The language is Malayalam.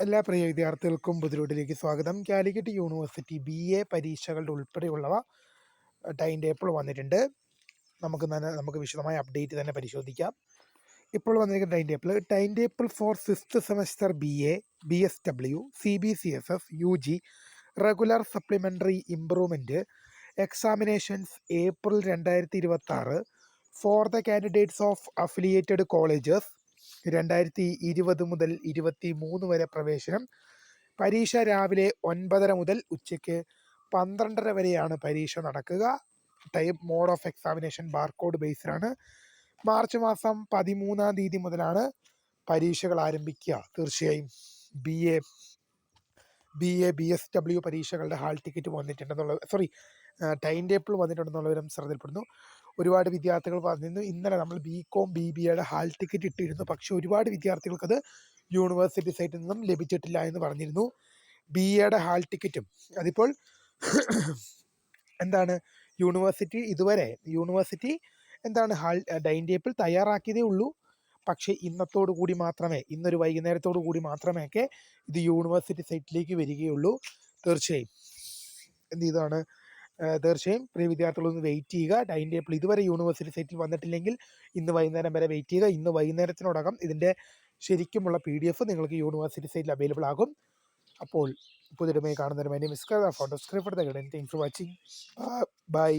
എല്ലാ പ്രിയ വിദ്യാർത്ഥികൾക്കും പുതിരോട്ടിലേക്ക് സ്വാഗതം. കാലിക്കറ്റ് യൂണിവേഴ്സിറ്റി BA പരീക്ഷകളുടെ ഉൾപ്പെടെയുള്ളവ ടൈം ടേബിൾ വന്നിട്ടുണ്ട്. നമുക്ക് വിശദമായ അപ്ഡേറ്റ് തന്നെ പരിശോധിക്കാം. ഇപ്പോൾ വന്നിരിക്കുന്ന time table for 6th semester BA, BSW, CBCSS, UG, regular supplementary improvement examinations April 2026 for the candidates of affiliated colleges 2020 മുതൽ 23 വരെ പ്രവേശനം. പരീക്ഷ രാവിലെ 9:30 മുതൽ ഉച്ചയ്ക്ക് 12:30 വരെയാണ് പരീക്ഷ നടക്കുക. മോഡ് ഓഫ് എക്സാമിനേഷൻ ബാർകോഡ് ബേസ്ഡാണ്. മാർച്ച് മാസം 13-ാം തീയതി മുതലാണ് പരീക്ഷകൾ ആരംഭിക്കുക. തീർച്ചയായും BA BSW പരീക്ഷകളുടെ ഹാൾ ടിക്കറ്റ് വന്നിട്ടുണ്ടെന്നുള്ള ടൈം ടേബിൾ വന്നിട്ടുണ്ടെന്നുള്ളവരും ശ്രദ്ധയിൽപ്പെടുന്നു. ഒരുപാട് വിദ്യാർത്ഥികൾ പറഞ്ഞിരുന്നു ഇന്നലെ നമ്മൾ BCom BBAയുടെ ഹാൾ ടിക്കറ്റ് ഇട്ടിരുന്നു, പക്ഷേ ഒരുപാട് വിദ്യാർത്ഥികൾക്കത് യൂണിവേഴ്സിറ്റി സൈറ്റിൽ നിന്നും ലഭിച്ചിട്ടില്ല എന്ന് പറഞ്ഞിരുന്നു. BAയുടെ ഹാൾ ടിക്കറ്റും അതിപ്പോൾ എന്താണ് യൂണിവേഴ്സിറ്റി ഹാൾ ടൈം ടേബിൾ തയ്യാറാക്കിയതേ ഉള്ളൂ. പക്ഷേ ഇന്നൊരു വൈകുന്നേരത്തോടു കൂടി മാത്രമേ ഇത് യൂണിവേഴ്സിറ്റി സൈറ്റിലേക്ക് വരികയുള്ളൂ. തീർച്ചയായും പ്രിയ വിദ്യാർത്ഥികളൊന്ന് വെയിറ്റ് ചെയ്യുക. ടൈം ടേബിൾ ഇതുവരെ യൂണിവേഴ്സിറ്റി സൈറ്റിൽ വന്നിട്ടില്ലെങ്കിൽ ഇന്ന് വൈകുന്നേരം വരെ വെയിറ്റ് ചെയ്യുക. ഇന്ന് വൈകുന്നേരത്തിനോടകം ഇതിൻ്റെ ശരിക്കുമുള്ള PDF നിങ്ങൾക്ക് യൂണിവേഴ്സിറ്റി സൈറ്റിൽ അവൈലബിൾ ആകും. അപ്പോൾ പുതിയതുമായി കാണുന്നവരും എൻ്റെ മിസ്കർ ഫോട്ടോ സ്ക്രിപ്റ്റ് വാച്ചിങ്. ബൈ.